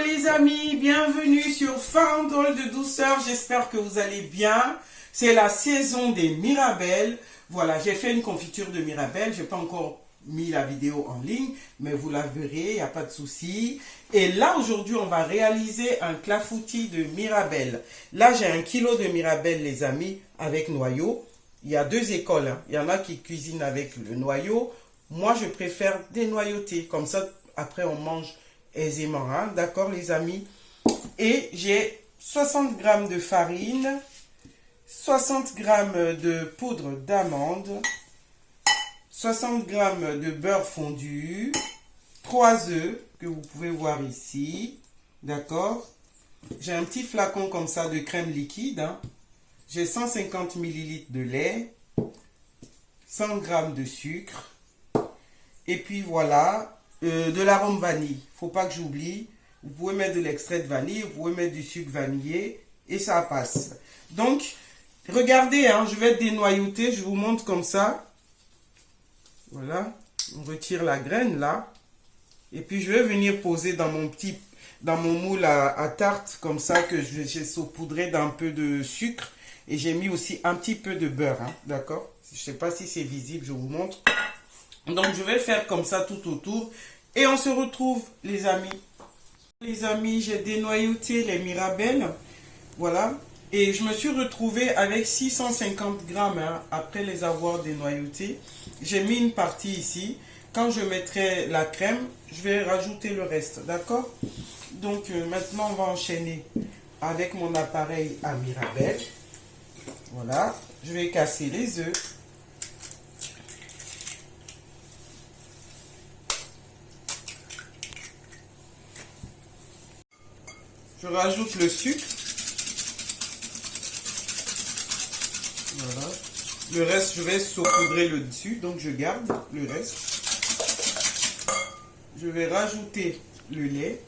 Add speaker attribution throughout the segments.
Speaker 1: les amis, bienvenue sur Farandole de douceur, j'espère que vous allez bien. C'est la saison des mirabelles. Voilà, j'ai fait une confiture de mirabelles, je n'ai pas encore mis la vidéo en ligne, mais vous la verrez, il n'y a pas de souci. Et là, aujourd'hui, on va réaliser un clafoutis de mirabelles. Là, j'ai 1 kilo de mirabelles, les amis, avec noyau. Il y a deux écoles, hein. Il y en a qui cuisinent avec le noyau. Moi, je préfère dénoyauter, comme ça, après, on mange aisément, hein? D'accord, les amis? Et j'ai 60 g de farine, 60 g de poudre d'amande, 60 g de beurre fondu, 3 œufs que vous pouvez voir ici, d'accord? J'ai un petit flacon comme ça de crème liquide, hein? J'ai 150 ml de lait, 100 g de sucre, et puis voilà, de l'arôme vanille. Faut pas que j'oublie. Vous pouvez mettre de l'extrait de vanille, vous pouvez mettre du sucre vanillé et ça passe. Donc, regardez, hein, je vais dénoyauter, je vous montre comme ça. Voilà, on retire la graine là. Et puis je vais venir poser dans mon moule à tarte comme ça que j'ai saupoudré d'un peu de sucre. Et j'ai mis aussi un petit peu de beurre, hein, d'accord? Je sais pas si c'est visible, je vous montre. Donc je vais faire comme ça tout autour. Et on se retrouve, les amis. Les amis, j'ai dénoyauté les mirabelles. Voilà. Et je me suis retrouvée avec 650 grammes, hein, après les avoir dénoyautés. J'ai mis une partie ici. Quand je mettrai la crème, je vais rajouter le reste. D'accord? Donc maintenant, on va enchaîner avec mon appareil à mirabelles. Voilà. Je vais casser les œufs. Je rajoute le sucre. Voilà. Le reste, je vais saupoudrer le dessus, donc je garde le reste. Je vais rajouter le lait.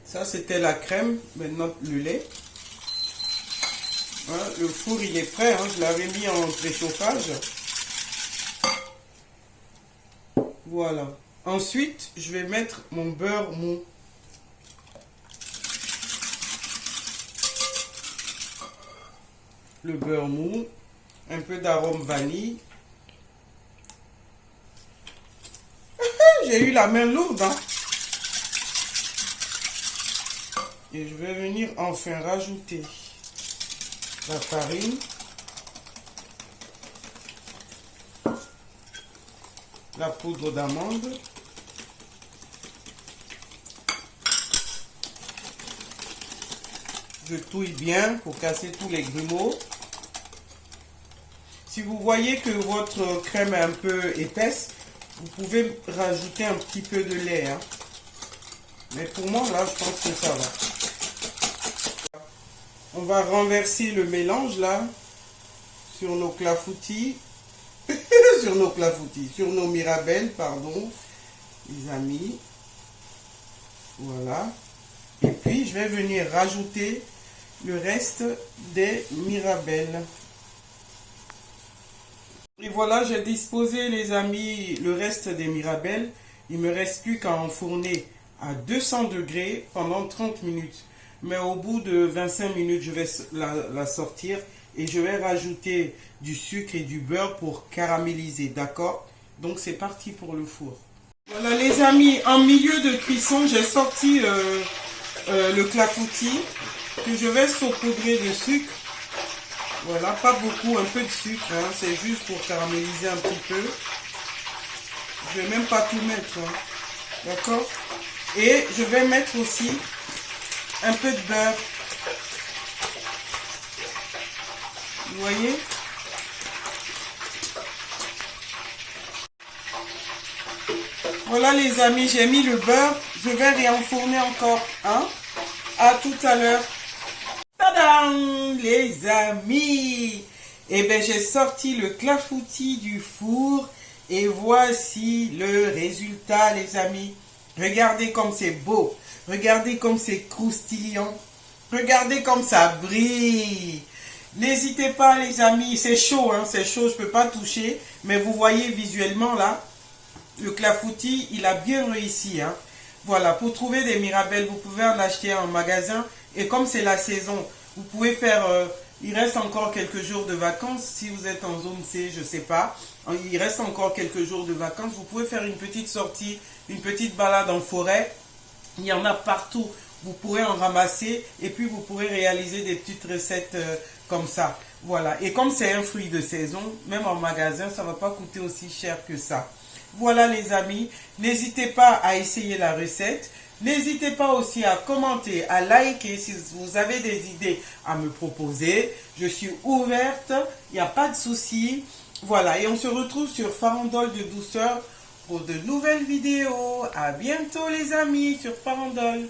Speaker 1: Ça, c'était la crème. Maintenant, le lait. Voilà, le four, il est prêt. Hein, je l'avais mis en préchauffage. Voilà. Ensuite, je vais mettre mon beurre mou. Le beurre mou. Un peu d'arôme vanille. J'ai eu la main lourde, hein. Et je vais venir enfin rajouter la farine, la poudre d'amande, je touille bien pour casser tous les grumeaux. Si vous voyez que votre crème est un peu épaisse, vous pouvez rajouter un petit peu de lait, hein. Mais pour moi, là, je pense que ça va. On va renverser le mélange là sur nos clafoutis, sur nos mirabelles, pardon, les amis. Voilà. Et puis, je vais venir rajouter le reste des mirabelles. Et voilà, j'ai disposé, les amis, le reste des mirabelles. Il ne me reste plus qu'à enfourner à 200 degrés pendant 30 minutes. Mais au bout de 25 minutes, je vais la sortir et je vais rajouter du sucre et du beurre pour caraméliser, d'accord? Donc c'est parti pour le four. Voilà les amis, en milieu de cuisson, j'ai sorti le clafoutis que je vais saupoudrer de sucre. Voilà, pas beaucoup, un peu de sucre, hein, c'est juste pour caraméliser un petit peu. Je vais même pas tout mettre, hein, d'accord? Et je vais mettre aussi un peu de beurre. Vous voyez? Voilà les amis, j'ai mis le beurre. Je vais réenfourner encore un. À tout à l'heure. Tadam les amis! Et bien j'ai sorti le clafoutis du four. Et voici le résultat les amis. Regardez comme c'est beau. Regardez comme c'est croustillant. Regardez comme ça brille. N'hésitez pas les amis, c'est chaud, hein, c'est chaud, je peux pas toucher. Mais vous voyez visuellement là, le clafoutis, il a bien réussi. Hein. Voilà, pour trouver des mirabelles, vous pouvez en acheter en magasin. Et comme c'est la saison, vous pouvez faire... il reste encore quelques jours de vacances. Si vous êtes en zone C, je sais pas. Il reste encore quelques jours de vacances. Vous pouvez faire une petite sortie, une petite balade en forêt. Il y en a partout. Vous pourrez en ramasser et puis vous pourrez réaliser des petites recettes comme ça. Voilà. Et comme c'est un fruit de saison, même en magasin, ça ne va pas coûter aussi cher que ça. Voilà les amis. N'hésitez pas à essayer la recette. N'hésitez pas aussi à commenter, à liker si vous avez des idées à me proposer. Je suis ouverte. Il n'y a pas de souci. Voilà. Et on se retrouve sur Farandole de douceur pour de nouvelles vidéos. À bientôt les amis sur Farandole.